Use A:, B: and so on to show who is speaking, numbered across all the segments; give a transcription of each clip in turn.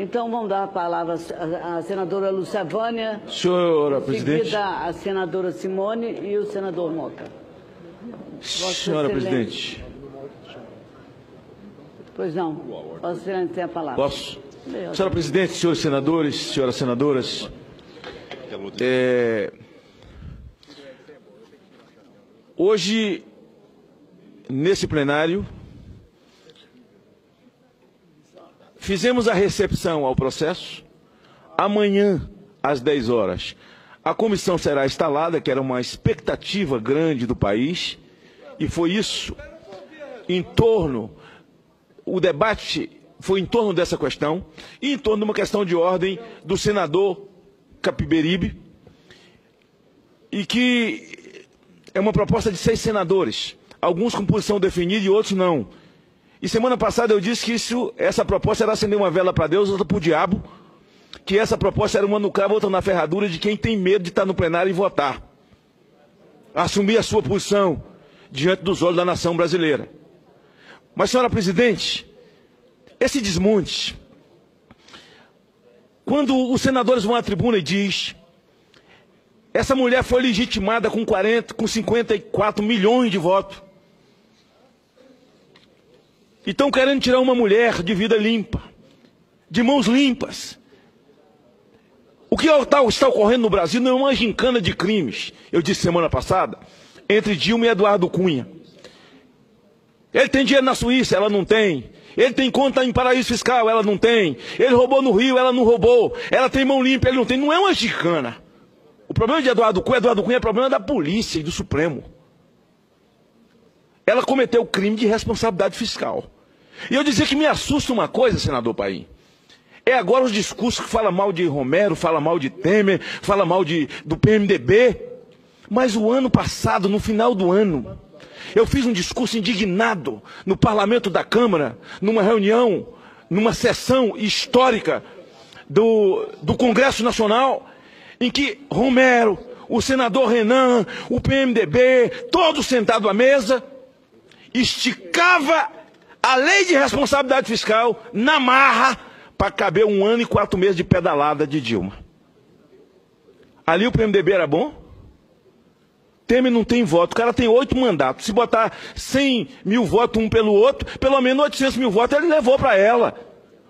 A: Então, vamos dar a palavra à senadora Lúcia Vânia.
B: Senhora presidente.
A: Seguida a senadora Simone e o senador Moca.
B: Senhora presidente.
A: Pois não. Vossa Excelência tem a palavra.
B: Posso? Senhora presidente, senhores senadores, senhoras senadoras. Hoje, nesse plenário, fizemos a recepção ao processo. Amanhã, às 10 horas, a comissão será instalada, que era uma expectativa grande do país, e foi isso, o debate foi em torno dessa questão, e em torno de uma questão de ordem do senador Capiberibe, e que é uma proposta de 6 senadores, alguns com posição definida e outros não. E semana passada eu disse que essa proposta era acender uma vela para Deus, outra para o diabo, que essa proposta era uma no cravo, outra na ferradura de quem tem medo de estar no plenário e votar. Assumir a sua posição diante dos olhos da nação brasileira. Mas, senhora presidente, esse desmonte, quando os senadores vão à tribuna e diz: essa mulher foi legitimada com 54 milhões de votos. E estão querendo tirar uma mulher de vida limpa, de mãos limpas. O que está ocorrendo no Brasil não é uma gincana de crimes, eu disse semana passada, entre Dilma e Eduardo Cunha. Ele tem dinheiro na Suíça, ela não tem. Ele tem conta em paraíso fiscal, ela não tem. Ele roubou no Rio, ela não roubou. Ela tem mão limpa, ele não tem. Não é uma gincana. O problema de Eduardo Cunha é problema da polícia e do Supremo. Ela cometeu crime de responsabilidade fiscal. E eu dizia que me assusta uma coisa, senador Paim. É agora os discursos que falam mal de Romero, falam mal de Temer, falam mal do PMDB. Mas o ano passado, no final do ano, eu fiz um discurso indignado no parlamento da Câmara, numa reunião, numa sessão histórica do Congresso Nacional, em que Romero, o senador Renan, o PMDB, todos sentados à mesa, esticava a lei de responsabilidade fiscal na marra para caber 1 ano e 4 meses de pedalada de Dilma. Ali o PMDB era bom? Temer não tem voto, o cara tem 8 mandatos. Se botar 100 mil votos um pelo outro, pelo menos 800 mil votos ele levou para ela.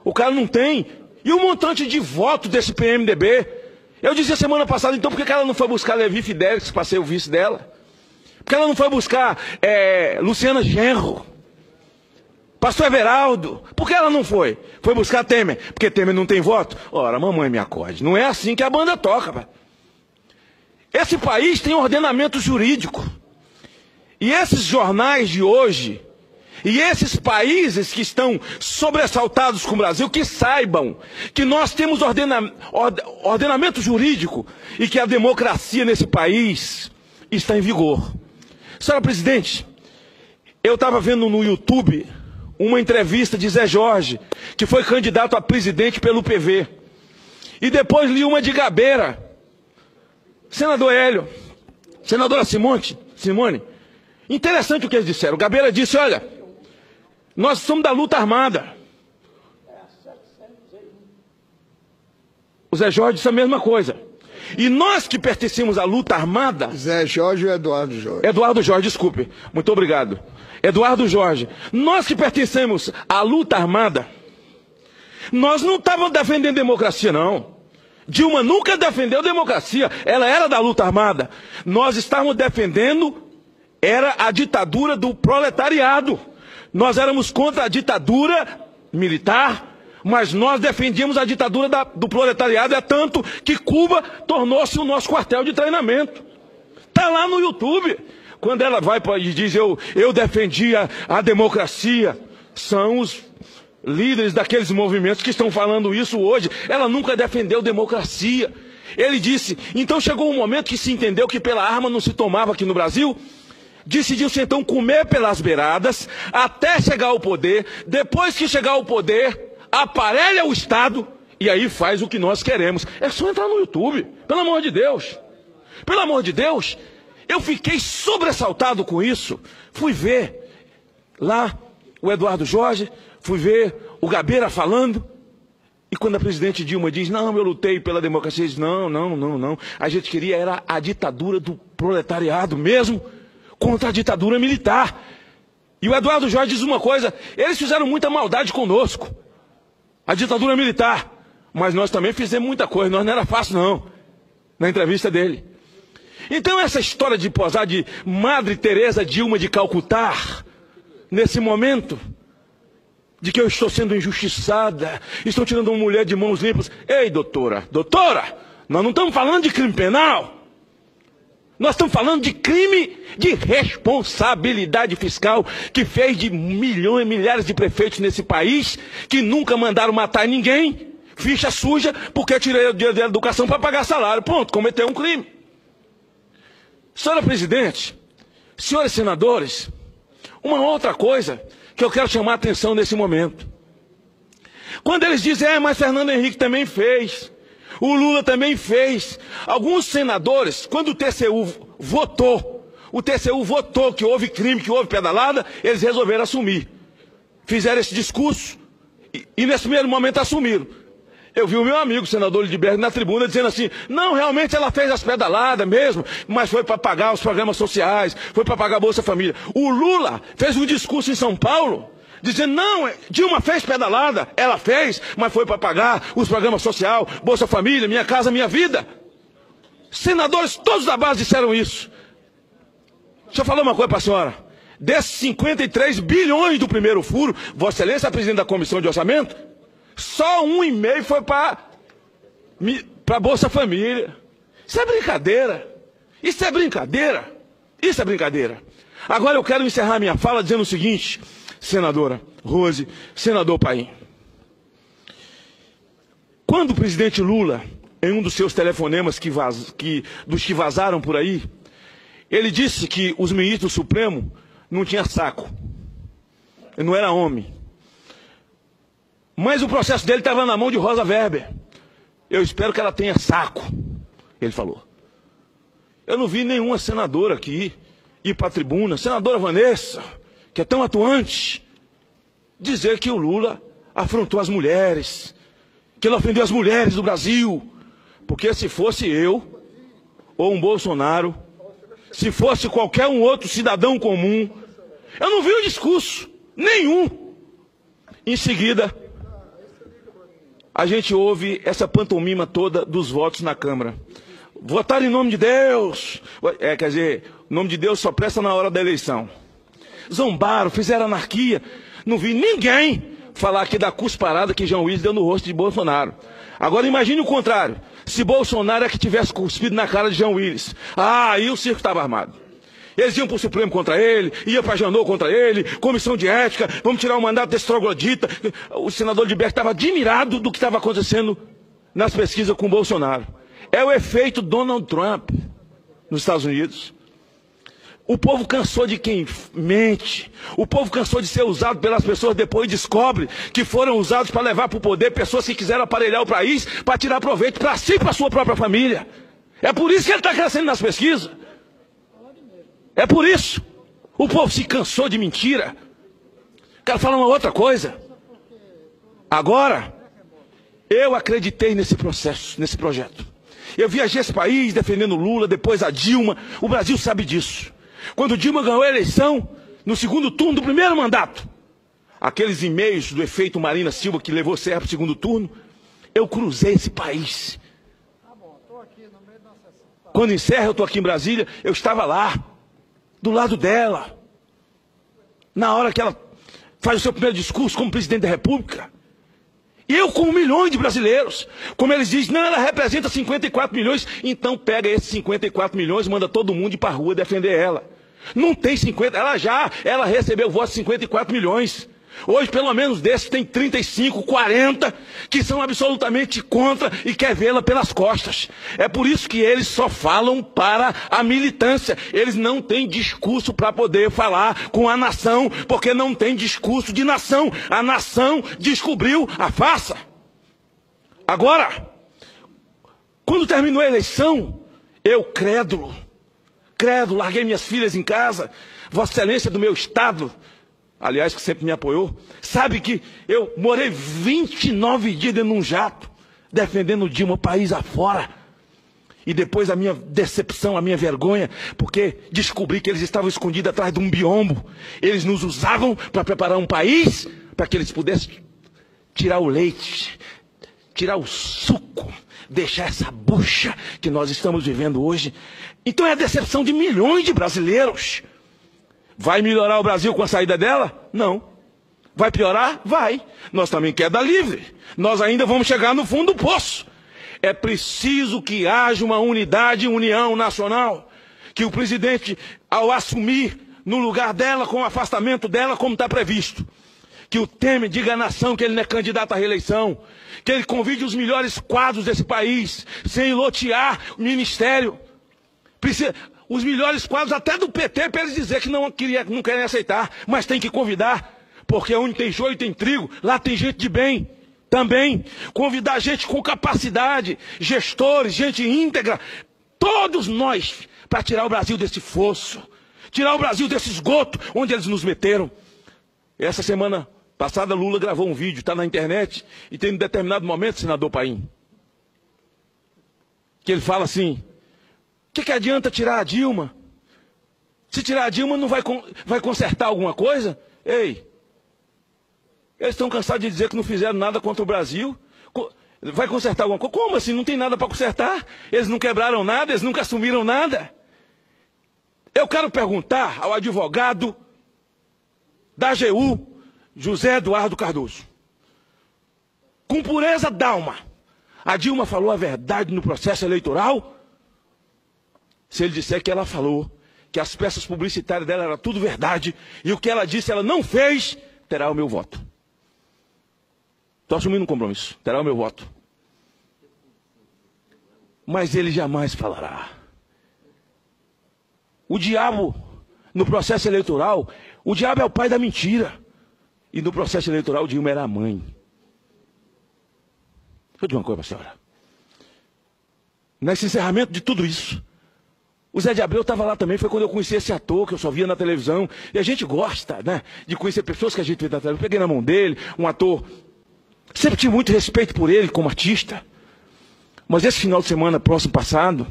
B: O cara não tem. E o montante de voto desse PMDB? Eu dizia semana passada, então, por que ela não foi buscar Levi Fidelix para ser o vice dela? Por que ela não foi buscar Luciana Genro? Pastor Everaldo? Por que ela não foi? Foi buscar Temer? Porque Temer não tem voto? Ora, mamãe me acorde. Não é assim que a banda toca, pai. Esse país tem ordenamento jurídico. E esses jornais de hoje, e esses países que estão sobressaltados com o Brasil, que saibam que nós temos ordenamento jurídico e que a democracia nesse país está em vigor. Senhora presidente, eu estava vendo no YouTube uma entrevista de Zé Jorge, que foi candidato a presidente pelo PV. E depois li uma de Gabeira. Senador Hélio, senadora Simone, interessante o que eles disseram. Gabeira disse: olha, nós somos da luta armada. O Zé Jorge disse a mesma coisa. E nós que pertencemos à luta armada...
C: Zé Jorge ou Eduardo Jorge?
B: Eduardo Jorge, desculpe. Muito obrigado. Eduardo Jorge. Nós que pertencemos à luta armada, nós não estávamos defendendo democracia, não. Dilma nunca defendeu democracia. Ela era da luta armada. Nós estávamos defendendo a ditadura do proletariado. Nós éramos contra a ditadura militar, mas nós defendíamos a ditadura do proletariado, é tanto que Cuba tornou-se o nosso quartel de treinamento. Está lá no YouTube. Quando ela vai e diz: eu defendia a democracia, são os líderes daqueles movimentos que estão falando isso hoje. Ela nunca defendeu democracia. Ele disse, então chegou um momento que se entendeu que pela arma não se tomava aqui no Brasil. Decidiu-se então comer pelas beiradas até chegar ao poder. Depois que chegar ao poder, aparelha o Estado e aí faz o que nós queremos. É só entrar no YouTube, pelo amor de Deus. Pelo amor de Deus. Eu fiquei sobressaltado com isso. Fui ver lá o Eduardo Jorge, fui ver o Gabeira falando. E quando a presidente Dilma diz, não, eu lutei pela democracia, diz, não. A gente queria era a ditadura do proletariado mesmo, contra a ditadura militar. E o Eduardo Jorge diz uma coisa, eles fizeram muita maldade conosco, a ditadura militar, mas nós também fizemos muita coisa, nós não era fácil não, na entrevista dele. Então essa história de posar de Madre Teresa Dilma de Calcutá, nesse momento, de que eu estou sendo injustiçada, estão tirando uma mulher de mãos limpas. Ei, doutora, nós não estamos falando de crime penal. Nós estamos falando de crime de responsabilidade fiscal que fez de milhões e milhares de prefeitos nesse país que nunca mandaram matar ninguém, ficha suja, porque tirei o dinheiro da educação para pagar salário. Pronto, cometeu um crime. Senhora presidente, senhores senadores, uma outra coisa que eu quero chamar a atenção nesse momento. Quando eles dizem, mas Fernando Henrique também fez, o Lula também fez. Alguns senadores, quando o TCU votou que houve crime, que houve pedalada, eles resolveram assumir. Fizeram esse discurso e nesse primeiro momento assumiram. Eu vi o meu amigo, o senador Lidberg, na tribuna dizendo assim, não, realmente ela fez as pedaladas mesmo, mas foi para pagar os programas sociais, foi para pagar a Bolsa Família. O Lula fez um discurso em São Paulo, dizendo, não, Dilma fez pedalada, ela fez, mas foi para pagar os programas sociais, Bolsa Família, Minha Casa Minha Vida. Senadores, todos da base disseram isso. Deixa eu falar uma coisa para a senhora. Desses 53 bilhões do primeiro furo, Vossa Excelência é presidente da Comissão de Orçamento, só 1,5 foi para a Bolsa Família. Isso é brincadeira. Isso é brincadeira. Isso é brincadeira. Agora eu quero encerrar minha fala dizendo o seguinte, senadora Rose, senador Paim. Quando o presidente Lula, em um dos seus telefonemas dos que vazaram por aí, ele disse que os ministros do Supremo não tinham saco. Ele não era homem. Mas o processo dele estava na mão de Rosa Weber. Eu espero que ela tenha saco, ele falou. Eu não vi nenhuma senadora aqui ir para a tribuna, senadora Vanessa, que é tão atuante, dizer que o Lula afrontou as mulheres, que ele ofendeu as mulheres do Brasil. Porque se fosse eu, ou um Bolsonaro, se fosse qualquer um outro cidadão comum, eu não vi um discurso nenhum. Em seguida, a gente ouve essa pantomima toda dos votos na Câmara. Votar em nome de Deus. Quer dizer, o nome de Deus só presta na hora da eleição. Zombaram, fizeram anarquia. Não vi ninguém falar aqui da cusparada que João Willis deu no rosto de Bolsonaro. Agora imagine o contrário. Se Bolsonaro é que tivesse cuspido na cara de João Willis. Aí o circo estava armado. Eles iam para o Supremo contra ele, iam para a Janot contra ele, comissão de ética, vamos tirar o mandato desse troglodita. O senador Lidberg estava admirado do que estava acontecendo nas pesquisas com o Bolsonaro. É o efeito Donald Trump nos Estados Unidos. O povo cansou de quem mente. O povo cansou de ser usado pelas pessoas, depois descobre que foram usados para levar para o poder pessoas que quiseram aparelhar o país para tirar proveito para si e para a sua própria família. É por isso que ele está crescendo nas pesquisas. É por isso. O povo se cansou de mentira. Quero falar uma outra coisa. Agora, eu acreditei nesse processo, nesse projeto. Eu viajei esse país defendendo Lula, depois a Dilma. O Brasil sabe disso. Quando Dilma ganhou a eleição, no segundo turno do primeiro mandato, aqueles e-mails do efeito Marina Silva que levou Serra para o segundo turno, eu cruzei esse país. Quando encerra, eu estou aqui em Brasília, eu estava lá, do lado dela, na hora que ela faz o seu primeiro discurso como presidente da República. E eu, como milhões de brasileiros, como eles dizem, não, ela representa 54 milhões, então pega esses 54 milhões e manda todo mundo ir para a rua defender ela. Não tem 50, ela recebeu o voto de 54 milhões. Hoje, pelo menos desses, tem 35, 40 que são absolutamente contra e quer vê-la pelas costas. É por isso que eles só falam para a militância. Eles não têm discurso para poder falar com a nação, porque não tem discurso de nação. A nação descobriu a farsa. Agora, quando terminou a eleição, eu crédulo, larguei minhas filhas em casa, Vossa Excelência do meu estado, aliás, que sempre me apoiou, sabe que eu morei 29 dias dentro de um jato, defendendo Dilma país afora. E depois a minha decepção, a minha vergonha, porque descobri que eles estavam escondidos atrás de um biombo. Eles nos usavam para preparar um país, para que eles pudessem tirar o leite, tirar o suco, deixar essa bucha que nós estamos vivendo hoje. Então é a decepção de milhões de brasileiros. Vai melhorar o Brasil com a saída dela? Não. Vai piorar? Vai. Nós também queda livre. Nós ainda vamos chegar no fundo do poço. É preciso que haja uma unidade e união nacional. Que o presidente, ao assumir no lugar dela, com o afastamento dela, como está previsto. Que o Temer diga à nação que ele não é candidato à reeleição. Que ele convide os melhores quadros desse país, sem lotear o ministério. Os melhores quadros até do PT, para eles dizer que não querem aceitar, mas tem que convidar. Porque onde tem joio tem trigo, lá tem gente de bem. Também convidar gente com capacidade, gestores, gente íntegra, todos nós, para tirar o Brasil desse fosso, tirar o Brasil desse esgoto onde eles nos meteram. Essa semana passada Lula gravou um vídeo, está na internet, e tem um determinado momento, senador Paim, que ele fala assim: o que adianta tirar a Dilma? Se tirar a Dilma não vai consertar alguma coisa? Ei! Eles estão cansados de dizer que não fizeram nada contra o Brasil. Vai consertar alguma coisa? Como assim? Não tem nada para consertar? Eles não quebraram nada, eles nunca assumiram nada. Eu quero perguntar ao advogado da AGU, José Eduardo Cardoso. Com pureza d'alma, a Dilma falou a verdade no processo eleitoral? Se ele disser que ela falou, que as peças publicitárias dela eram tudo verdade, e o que ela disse ela não fez, terá o meu voto. Estou assumindo um compromisso. Terá o meu voto. Mas ele jamais falará. O diabo, no processo eleitoral, o diabo é o pai da mentira. E no processo eleitoral, Dilma era a mãe. Deixa eu dizer uma coisa para a senhora. Nesse encerramento de tudo isso, o Zé de Abreu estava lá também. Foi quando eu conheci esse ator que eu só via na televisão. E a gente gosta, né, de conhecer pessoas que a gente vê na televisão. Eu peguei na mão dele, um ator. Sempre tive muito respeito por ele como artista. Mas esse final de semana, próximo passado,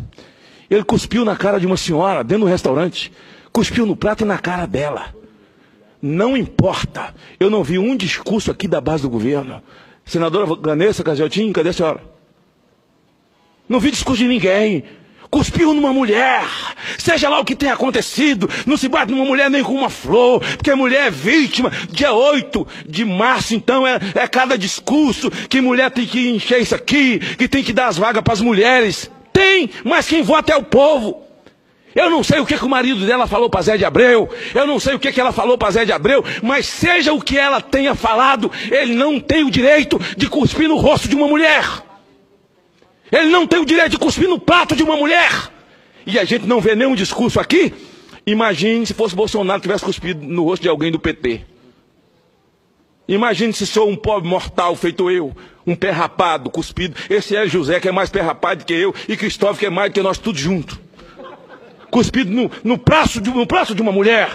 B: ele cuspiu na cara de uma senhora dentro do restaurante. Cuspiu no prato e na cara dela. Não importa. Eu não vi um discurso aqui da base do governo. Senadora Vanessa Caseltin, cadê a senhora? Não vi discurso de ninguém. Cuspiu numa mulher. Seja lá o que tenha acontecido, não se bate numa mulher nem com uma flor, porque a mulher é vítima. Dia 8 de março, então, é cada discurso que mulher tem que encher isso aqui, que tem que dar as vagas para as mulheres. Tem, mas quem vota é o povo. Eu não sei o que o marido dela falou para Zé de Abreu, eu não sei o que ela falou para Zé de Abreu, mas seja o que ela tenha falado, ele não tem o direito de cuspir no rosto de uma mulher. Ele não tem o direito de cuspir no prato de uma mulher. E a gente não vê nenhum discurso aqui. Imagine se fosse Bolsonaro tivesse cuspido no rosto de alguém do PT. Imagine se sou um pobre mortal feito eu, um pé rapado, cuspido. Esse é José, que é mais pé rapado que eu, e Cristóvão, que é mais do que nós tudo junto. Cuspido no braço de uma mulher.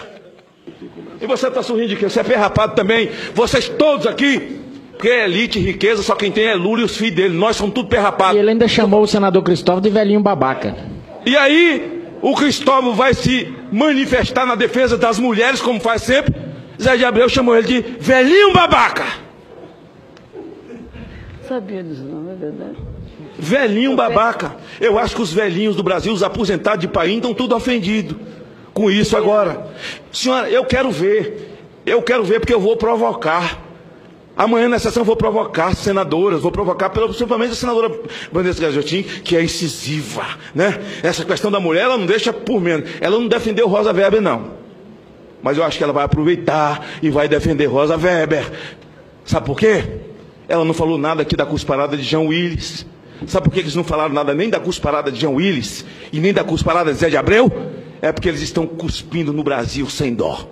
B: E você está sorrindo de quê? Você é pé rapado também. Vocês todos aqui. Porque é elite e riqueza, só quem tem é Lula e os filhos dele. Nós somos tudo pé rapado.
D: E ele ainda chamou o senador Cristóvão de velhinho babaca.
B: E aí, o Cristóvão vai se manifestar na defesa das mulheres, como faz sempre. Zé de Abreu chamou ele de velhinho babaca.
A: Sabia disso não, é verdade.
B: Velhinho babaca. Eu acho que os velhinhos do Brasil, os aposentados de Paim, estão tudo ofendidos com isso agora. Senhora, eu quero ver porque eu vou provocar. Amanhã na sessão vou provocar senadoras, vou provocar principalmente a senadora Vanessa Caseltin, que é incisiva, né? Essa questão da mulher, ela não deixa por menos. Ela não defendeu Rosa Weber, não. Mas eu acho que ela vai aproveitar e vai defender Rosa Weber. Sabe por quê? Ela não falou nada aqui da cusparada de Jean Willis. Sabe por que eles não falaram nada nem da cusparada de Jean Willis e nem da cusparada de Zé de Abreu? É porque eles estão cuspindo no Brasil sem dó.